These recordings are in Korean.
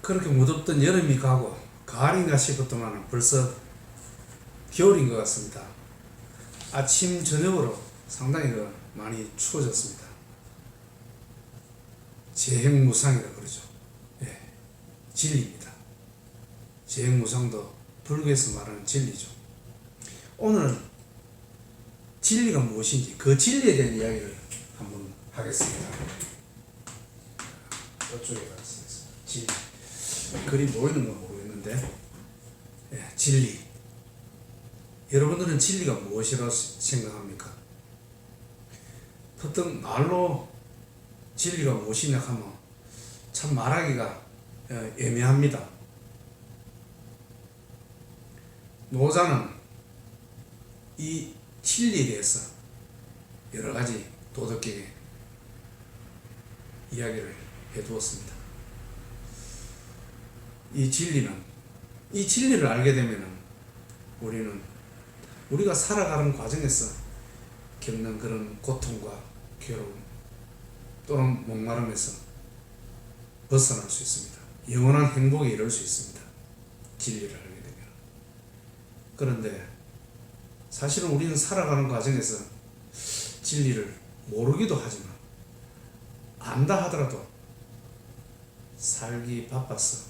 그렇게 무덥던 여름이 가고 가을인가 싶었더만 벌써 겨울인 것 같습니다. 아침 저녁으로 상당히 많이 추워졌습니다. 재행무상이라 그러죠. 예, 진리입니다. 재행무상도 불교에서 말하는 진리죠. 오늘은 진리가 무엇인지 그 진리에 대한 이야기를 한번 하겠습니다. 이쪽에 가서 진리. 글이 보이는 건 모르겠는데, 예, 진리. 여러분들은 진리가 무엇이라고 생각합니까? 보통 말로 진리가 무엇이냐 하면 참 말하기가 애매합니다. 노자는 이 진리에 대해서 여러 가지 도덕경에 이야기를 해두었습니다. 이 진리를 알게 되면 우리가 살아가는 과정에서 겪는 그런 고통과 괴로움 또는 목마름에서 벗어날 수 있습니다. 영원한 행복에 이를 수 있습니다. 진리를 알게 되면. 그런데 사실은 우리는 살아가는 과정에서 진리를 모르기도 하지만 안다 하더라도 살기 바빠서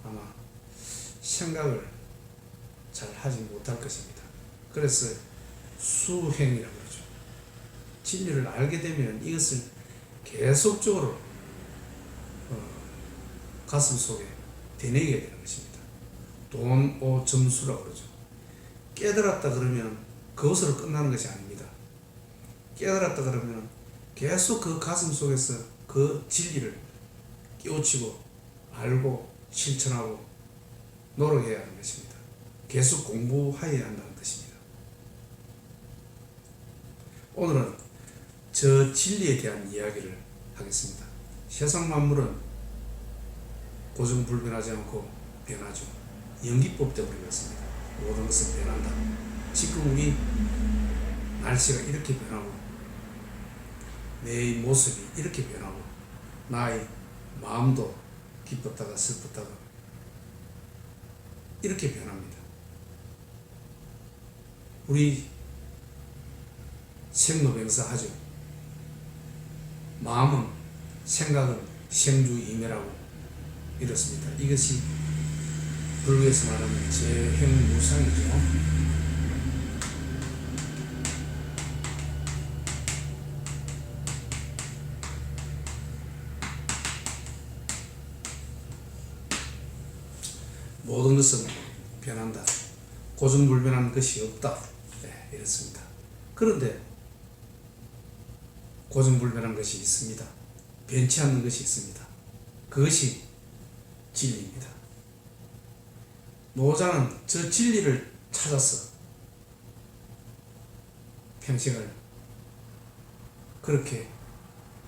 아마 생각을 잘 하지 못할 것입니다. 그래서 수행이라고 그러죠. 진리를 알게 되면 이것을 계속적으로 가슴 속에 되뇌게 되는 것입니다. 돈오 점수라고 그러죠. 깨달았다 그러면 그것으로 끝나는 것이 아닙니다. 깨달았다 그러면 계속 그 가슴 속에서 그 진리를 깨우치고 알고 실천하고 노력해야 하는 것입니다. 계속 공부해야 한다는 뜻입니다. 오늘은 저 진리에 대한 이야기를 하겠습니다. 세상 만물은 고정불변하지 않고 변하죠. 연기법 때문에 그렇습니다. 모든 것은 변한다. 지금 우리 날씨가 이렇게 변하고 내 모습이 이렇게 변하고 나의 마음도 기뻤다가 슬펐다가 이렇게 변합니다. 우리 생로병사 하죠. 마음은 생각은 생주이매라고 이렇습니다. 이것이 불교에서 말하는 재행무상이죠. 모든 것은 변한다. 고정불변한 것이 없다. 네, 이렇습니다. 그런데 고정불변한 것이 있습니다. 변치 않는 것이 있습니다. 그것이 진리입니다. 노자는 저 진리를 찾아서 평생을 그렇게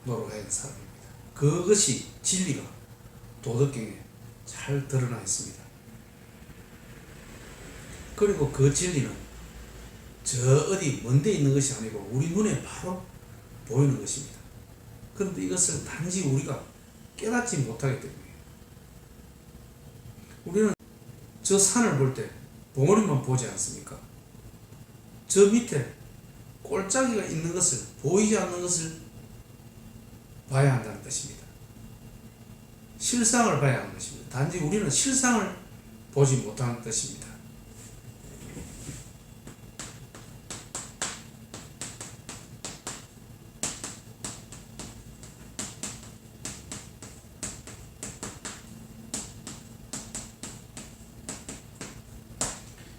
노력한 사람입니다. 그것이 진리가 도덕경에 잘 드러나 있습니다. 그리고 그 진리는 저 어디 먼데 있는 것이 아니고 우리 눈에 바로 보이는 것입니다. 그런데 이것을 단지 우리가 깨닫지 못하기 때문에 우리는 저 산을 볼 때 봉우리만 보지 않습니까? 저 밑에 골짜기가 있는 것을, 보이지 않는 것을 봐야 한다는 뜻입니다. 실상을 봐야 하는 것입니다. 단지 우리는 실상을 보지 못하는 뜻입니다.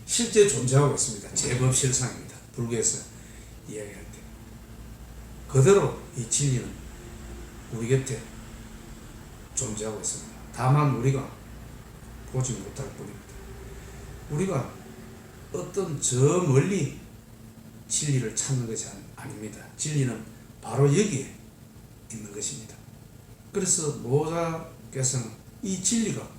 실제 존재하고 있습니다. 제법실상입니다. 불교에서 이야기할 때 그대로 이 진리는 우리 곁에 존재하고 있습니다. 다만 우리가 보지 못할 뿐입니다. 우리가 어떤 저 멀리 진리를 찾는 것이 아닙니다. 진리는 바로 여기에 있는 것입니다. 그래서 노자께서는 이 진리가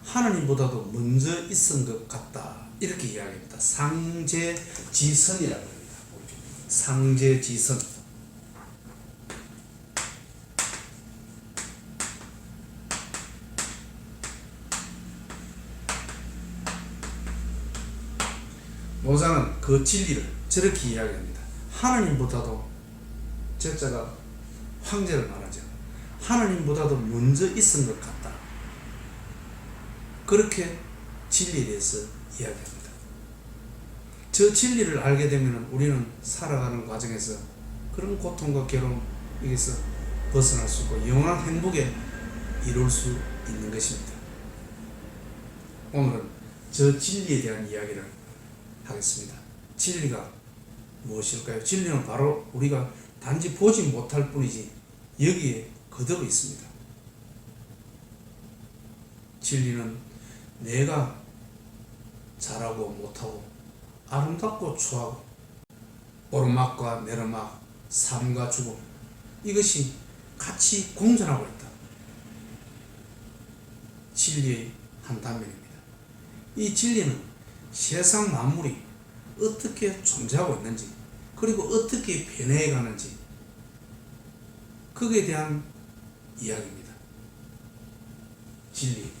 하나님보다도 먼저 있은 것 같다 이렇게 이야기합니다. 상제지선이라고 합니다. 상제지선. 노자는 그 진리를 저렇게 이야기합니다. 하나님보다도 제자가 황제를 말하죠. 하나님보다도 먼저 있은 것 같다. 그렇게 진리에 대해서 이야기합니다. 저 진리를 알게 되면 우리는 살아가는 과정에서 그런 고통과 괴로움에서 벗어날 수 있고 영원한 행복에 이룰 수 있는 것입니다. 오늘은 저 진리에 대한 이야기를 하겠습니다. 진리가 무엇일까요? 진리는 바로 우리가 단지 보지 못할 뿐이지 여기에 그대로 있습니다. 진리는 내가 잘하고 못하고 아름답고 추하고 오르막과 내리막 삶과 죽음 이것이 같이 공존하고 있다. 진리의 한 단면입니다. 이 진리는 세상 만물이 어떻게 존재하고 있는지 그리고 어떻게 변해해 가는지 거기에 대한 이야기입니다. 진리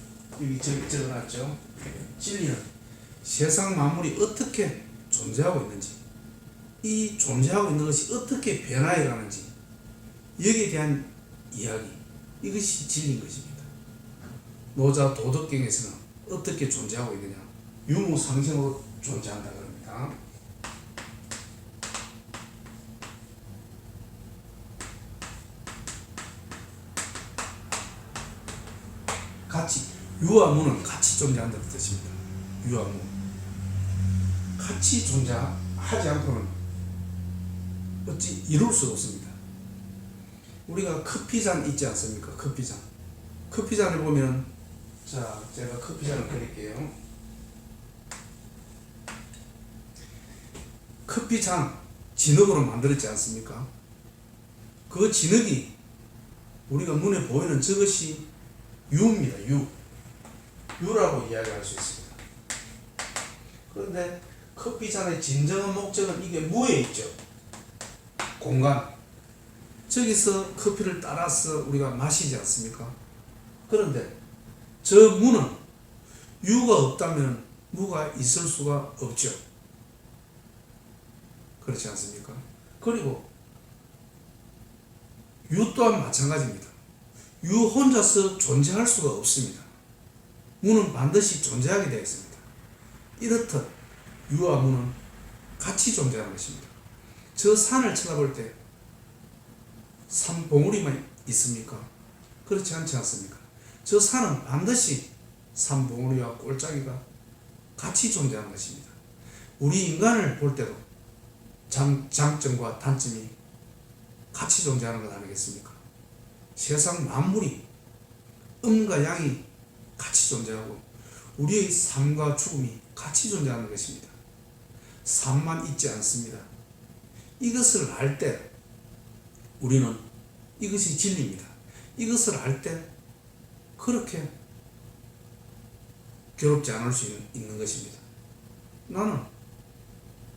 여기 적어놨죠. 진리는 세상 만물이 어떻게 존재하고 있는지 이 존재하고 있는 것이 어떻게 변화해 가는지 여기에 대한 이야기 이것이 진리인 것입니다. 노자 도덕경에서는 어떻게 존재하고 있느냐 유무상생으로 존재한다 그럽니다. 같이 유와 무는 같이 존재한다는 뜻입니다. 유와 무 같이 존재하지 않고는 어찌 이룰 수 없습니다. 우리가 커피잔 있지 않습니까? 커피잔을 보면 자 제가 커피잔을 그릴게요. 커피잔 진흙으로 만들었지 않습니까? 그 진흙이 우리가 눈에 보이는 저것이 유입니다. 유라고 이야기할 수 있습니다. 그런데 커피잔의 진정한 목적은 이게 무에 있죠. 공간. 저기서 커피를 따라서 우리가 마시지 않습니까? 그런데 저 무는 유가 없다면 무가 있을 수가 없죠. 그렇지 않습니까? 그리고 유 또한 마찬가지입니다. 유 혼자서 존재할 수가 없습니다. 무는 반드시 존재하게 되어 있습니다. 이렇듯 유와 무는 같이 존재하는 것입니다. 저 산을 쳐다볼 때 산봉우리만 있습니까? 그렇지 않지 않습니까? 저 산은 반드시 산봉우리와 꼴짜기가 같이 존재하는 것입니다. 우리 인간을 볼 때도 장점과 단점이 같이 존재하는 것 아니겠습니까? 세상 만물이 음과 양이 같이 존재하고 우리의 삶과 죽음이 같이 존재하는 것입니다. 삶만 있지 않습니다. 이것을 알 때 우리는 이것이 진리입니다. 이것을 알 때 그렇게 괴롭지 않을 수 있는 것입니다. 나는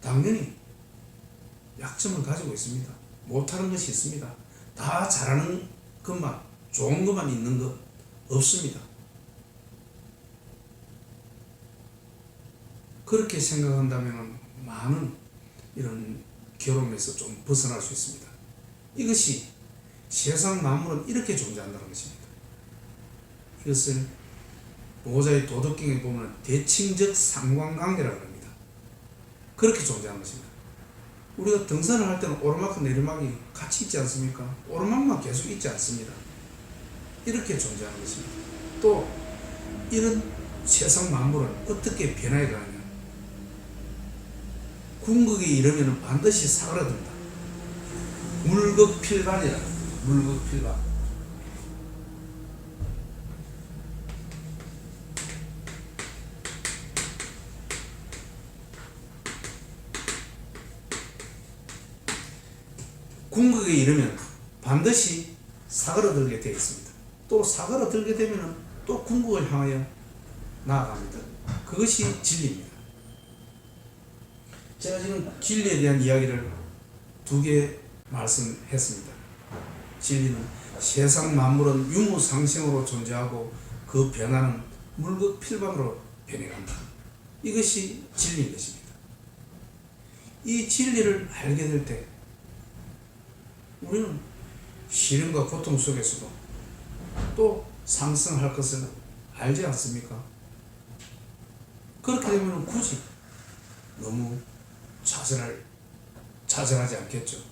당연히 약점을 가지고 있습니다. 못하는 것이 있습니다. 다 잘하는 것만 좋은 것만 있는 것 없습니다. 그렇게 생각한다면 많은 이런 괴로움에서 좀 벗어날 수 있습니다. 이것이 세상 만물은 이렇게 존재한다는 것입니다. 이것을 노자의 도덕경에 보면 대칭적 상관관계라고 합니다. 그렇게 존재하는 것입니다. 우리가 등산을 할 때는 오르막과 내리막이 같이 있지 않습니까? 오르막만 계속 있지 않습니다. 이렇게 존재하는 것입니다. 또 이런 세상 만물은 어떻게 변화해 가느냐. 궁극에 이르면 반드시 사그라든다. 물극필반이라. 물극필반. 궁극에 이르면 반드시 사그라들게 되어 있습니다. 또 사그라들게 되면 또 궁극을 향하여 나아갑니다. 그것이 진리입니다. 제가 지금 진리에 대한 이야기를 두 개 말씀했습니다. 진리는 세상 만물은 유무상생으로 존재하고 그 변화는 물극필반으로 변해간다. 이것이 진리인 것입니다. 이 진리를 알게 될 때 우리는 시련과 고통 속에서도 또 상승할 것을 알지 않습니까? 그렇게 되면 굳이 너무 좌절하지 않겠죠.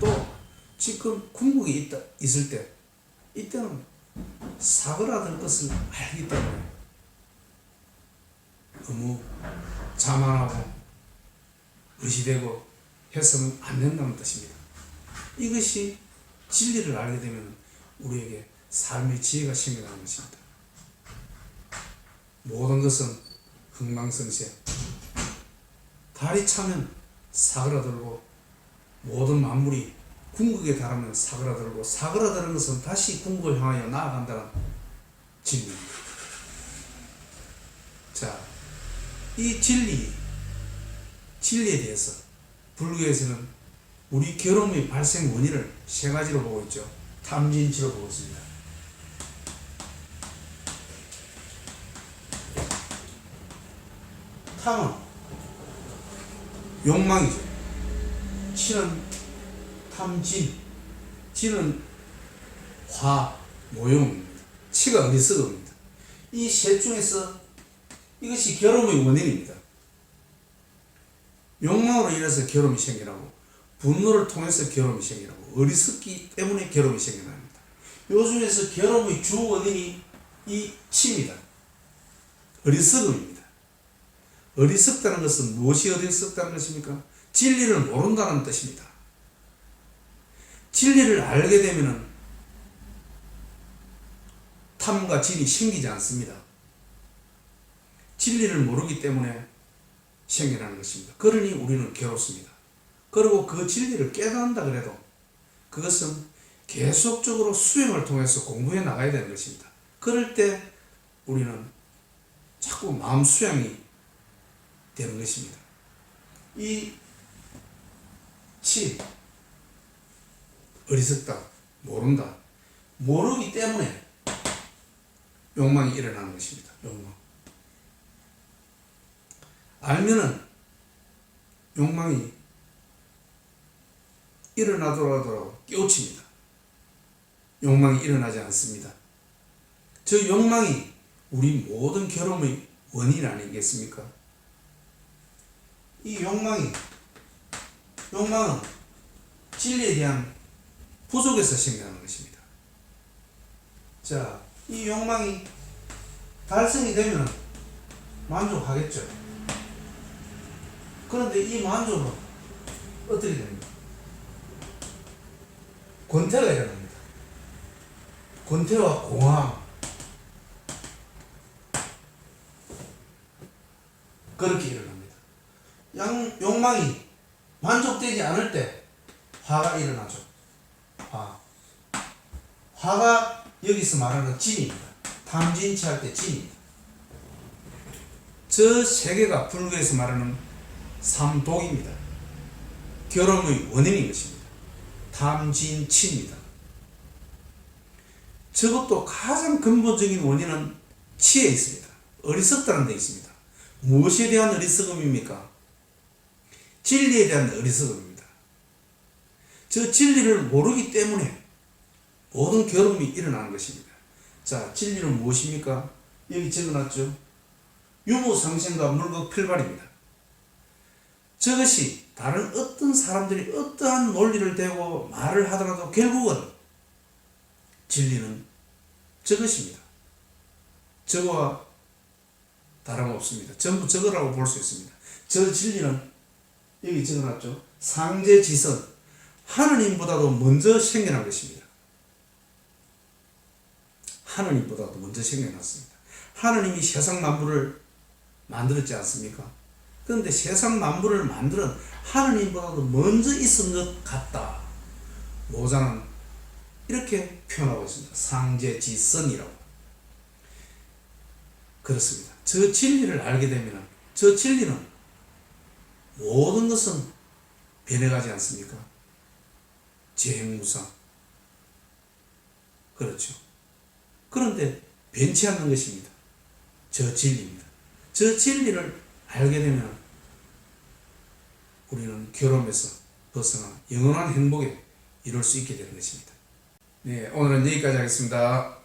또 지금 궁극이 있을 때 이때는 사그라들 것을 알기 때문에 너무 자만하고 의시되고 해서는 안 된다는 뜻입니다. 이것이 진리를 알게 되면 우리에게 삶의 지혜가 생겨나는 것입니다. 모든 것은 흥망성쇠. 달이 차면 사그라들고 모든 만물이 궁극에 달하면 사그라들고 사그라드는 것은 다시 궁극을 향하여 나아간다는 진리입니다. 자, 이 진리에 대해서 불교에서는 우리 괴로움의 발생 원인을 세 가지로 보고 있죠. 탐진치로 보고 있습니다. 탐은 욕망이죠. 치는 탐진, 진은 화, 모욕입니다. 치가 어리석음입니다. 이 셋 중에서 이것이 괴로움의 원인입니다. 욕망으로 인해서 괴로움이 생겨나고 분노를 통해서 괴로움이 생겨나고 어리석기 때문에 괴로움이 생겨납니다. 요 중에서 괴로움의 주 원인이 이 치입니다. 어리석음입니다. 어리석다는 것은 무엇이 어리석다는 것입니까? 진리를 모른다는 뜻입니다. 진리를 알게 되면 탐과 진이 생기지 않습니다. 진리를 모르기 때문에 생겨나는 것입니다. 그러니 우리는 괴롭습니다. 그리고 그 진리를 깨닫는다 그래도 그것은 계속적으로 수행을 통해서 공부해 나가야 되는 것입니다. 그럴 때 우리는 자꾸 마음 수양이 되는 것입니다. 이 치, 어리석다, 모른다, 모르기 때문에 욕망이 일어나는 것입니다. 욕망. 알면은 욕망이 일어나더라도 깨우칩니다. 욕망이 일어나지 않습니다. 저 욕망이 우리 모든 괴로움의 원인 아니겠습니까? 이 욕망은 진리에 대한 부족에서 생겨나는 것입니다. 자, 이 욕망이 달성이 되면 만족하겠죠. 그런데 이 만족은 어떻게 됩니까? 권태가 일어납니다. 권태와 공허함. 그렇게 일어납니다. 욕망이 만족되지 않을 때 화가 일어나죠. 화가 여기서 말하는 진입니다. 탐진치할 때 진입니다. 저 세 개가 불교에서 말하는 삼독입니다. 괴로움의 원인인 것입니다. 탐진치입니다. 저것도 가장 근본적인 원인은 치에 있습니다. 어리석다는 데 있습니다. 무엇에 대한 어리석음입니까? 진리에 대한 어리석음입니다. 저 진리를 모르기 때문에 모든 괴로움이 일어나는 것입니다. 자, 진리는 무엇입니까? 여기 적어놨죠. 유무상생과 물극필발입니다. 저것이 다른 어떤 사람들이 어떠한 논리를 대고 말을 하더라도 결국은 진리는 저것입니다. 저거와 다름없습니다. 전부 저거라고 볼 수 있습니다. 저 진리는 여기 적어놨죠. 상제지선, 하느님보다도 먼저 생겨난 것입니다. 하느님보다도 먼저 생겨났습니다. 하느님이 세상 만물을 만들었지 않습니까? 그런데 세상 만물을 만드는 하느님보다도 먼저 있은 것 같다. 모자는 이렇게 표현하고 있습니다. 상제지선이라고. 그렇습니다. 저 진리를 알게 되면 저 진리는 모든 것은 변해가지 않습니까? 재행무상. 그렇죠. 그런데 변치 않는 것입니다. 저 진리입니다. 저 진리를 알게 되면 우리는 괴로움에서 벗어나 영원한 행복에 이룰 수 있게 되는 것입니다. 네, 오늘은 여기까지 하겠습니다.